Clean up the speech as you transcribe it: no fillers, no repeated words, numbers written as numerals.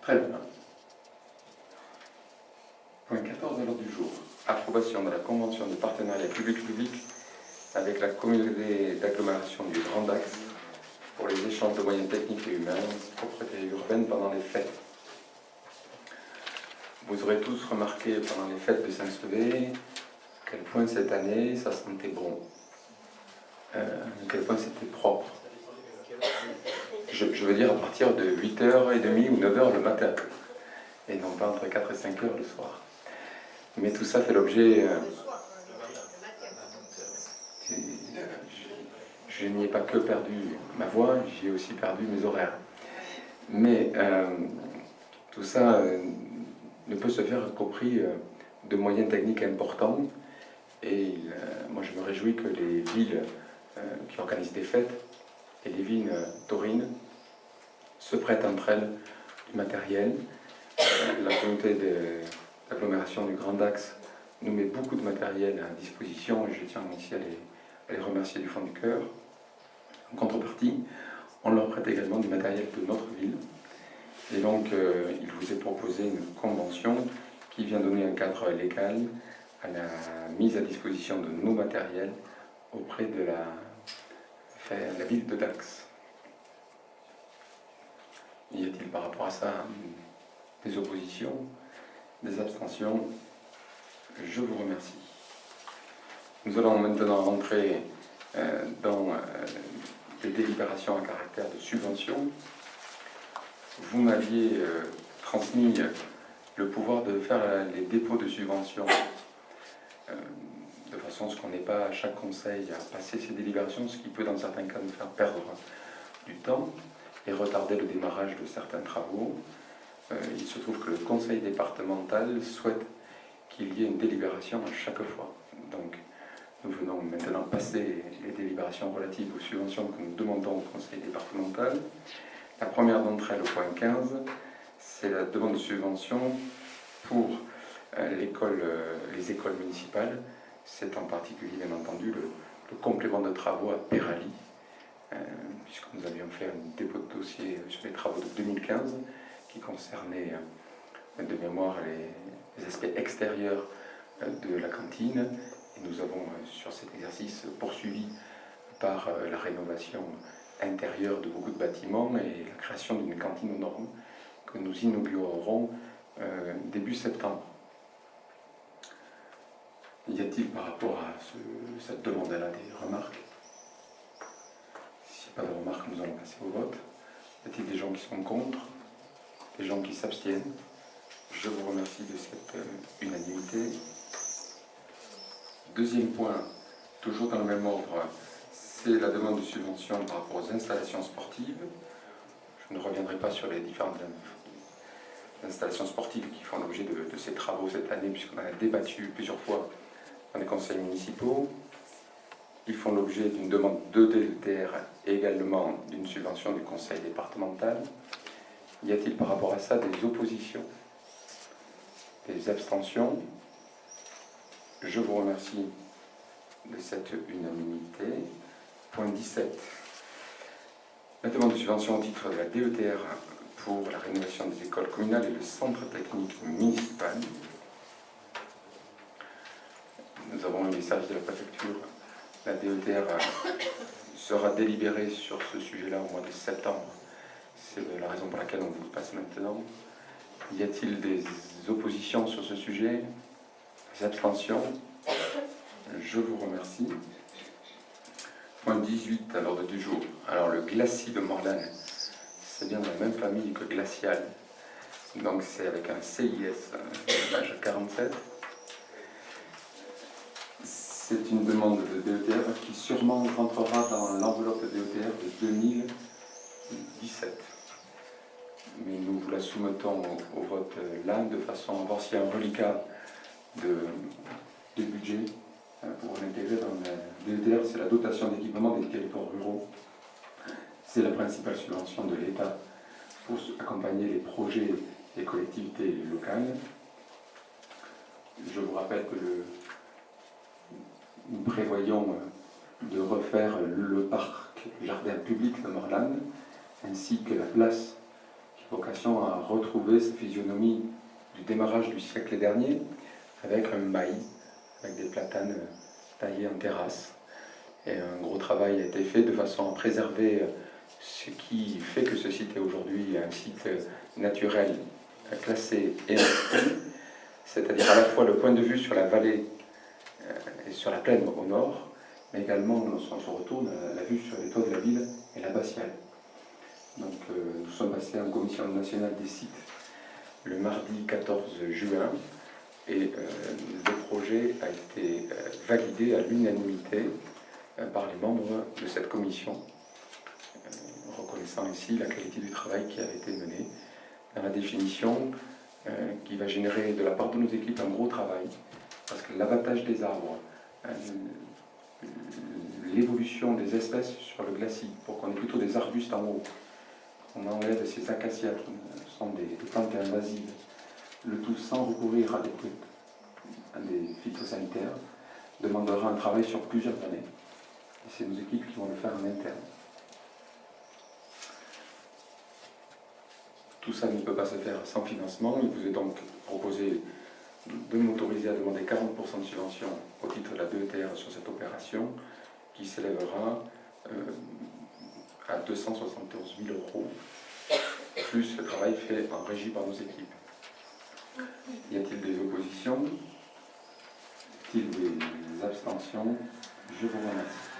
Très bien. Point 14 à l'ordre du jour. Approbation de la convention de partenariat public-public avec la communauté d'agglomération du Grand Dax pour les échanges de moyens techniques et humains, propreté urbaine pendant les fêtes. Vous aurez tous remarqué pendant les fêtes de Saint-Sevé à quel point cette année ça sentait bon, à quel point c'était propre. Je veux dire à partir de 8h30 ou 9h le matin, et non pas entre 4 et 5h le soir. Mais tout ça fait l'objet... je n'y ai pas que perdu ma voix, j'y ai aussi perdu mes horaires. Mais tout ça ne peut se faire qu'au prix de moyens techniques importants. Et moi je me réjouis que les villes qui organisent des fêtes et les villes taurines se prêtent entre elles du matériel. La communauté d'agglomération du Grand Dax nous met beaucoup de matériel à disposition et je tiens ici à les remercier du fond du cœur. En contrepartie, on leur prête également du matériel de notre ville. Et donc, il vous est proposé une convention qui vient donner un cadre légal à la mise à disposition de nos matériels auprès de la ville de Dax. Y a-t-il par rapport à ça des oppositions, des abstentions? Je vous remercie. Nous allons maintenant rentrer dans des délibérations à caractère de subvention. Vous m'aviez transmis le pouvoir de faire les dépôts de subvention de façon à ce qu'on n'ait pas à chaque conseil à passer ces délibérations, ce qui peut dans certains cas nous faire perdre du temps et retarder le démarrage de certains travaux. Il se trouve que le conseil départemental souhaite qu'il y ait une délibération à chaque fois. Donc, nous venons maintenant passer les délibérations relatives aux subventions que nous demandons au conseil départemental. La première d'entre elles, au point 15, c'est la demande de subvention pour les écoles municipales. C'est en particulier, bien entendu, le complément de travaux à Pérali, puisque nous avions fait un dépôt de dossier sur les travaux de 2015 qui concernaient de mémoire les aspects extérieurs de la cantine. Et nous avons, sur cet exercice, poursuivi par la rénovation intérieure de beaucoup de bâtiments et la création d'une cantine aux normes que nous inaugurerons début septembre. Y a-t-il par rapport à cette demande-là des remarques? S'il n'y a pas de remarques, nous allons passer au vote. Y a-t-il des gens qui sont contre? Des gens qui s'abstiennent? Je vous remercie de cette unanimité. Deuxième point, toujours dans le même ordre, c'est la demande de subvention par rapport aux installations sportives. Je ne reviendrai pas sur les différentes installations sportives qui font l'objet de ces travaux cette année, puisqu'on en a débattu plusieurs fois dans les conseils municipaux. Ils font l'objet d'une demande de DETR et également d'une subvention du conseil départemental. Y a-t-il par rapport à ça des oppositions, des abstentions? Je vous remercie de cette unanimité. Point 17. La demande de subvention au titre de la DETR pour la rénovation des écoles communales et le centre technique municipal. Nous avons eu les services de la préfecture. La DETR sera délibérée sur ce sujet-là au mois de septembre. C'est la raison pour laquelle on vous passe maintenant. Y a-t-il des oppositions sur ce sujet? Des abstentions? Je vous remercie. Point 18 à l'ordre du jour. Alors le glacis de Morlanes, c'est bien dans la même famille que glacial. Donc c'est avec un CIS, page 47. C'est une demande de DETR qui sûrement rentrera dans l'enveloppe de DETR de 2017. Mais nous vous la soumettons au vote là, de façon à voir s'il y a un reliquat de budget pour l'intégrer dans la DETR. C'est la dotation d'équipement des territoires ruraux. C'est la principale subvention de l'État pour accompagner les projets des collectivités locales. Je vous rappelle que nous prévoyons de refaire le parc jardin public de Morlanes, ainsi que la place qui vocation à retrouver sa physionomie du démarrage du siècle dernier, avec un mail, avec des platanes taillés en terrasse. Et un gros travail a été fait de façon à préserver ce qui fait que ce site est aujourd'hui un site naturel classé et inscrit, c'est-à-dire à la fois le point de vue sur la vallée et sur la plaine au nord, mais également, lorsqu'on se retourne, la vue sur les toits de la ville et l'abbatiale. Donc nous sommes passés en commission nationale des sites le mardi 14 juin, et le projet a été validé à l'unanimité par les membres de cette commission, reconnaissant ainsi la qualité du travail qui avait été mené dans la définition, qui va générer de la part de nos équipes un gros travail, parce que l'abattage des arbres, l'évolution des espèces sur le glacis, pour qu'on ait plutôt des arbustes en haut, qu'on enlève ces acacias qui sont des plantes invasives, le tout sans recourir à des phytosanitaires, demandera un travail sur plusieurs années. Et c'est nos équipes qui vont le faire en interne. Tout ça ne peut pas se faire sans financement. Il vous est donc proposé de m'autoriser à demander 40% de subvention au titre de la DETR sur cette opération, qui s'élèvera à 271 000 €, plus le travail fait en régie par nos équipes. Y a-t-il des oppositions? Y a-t-il des abstentions? Je vous remercie.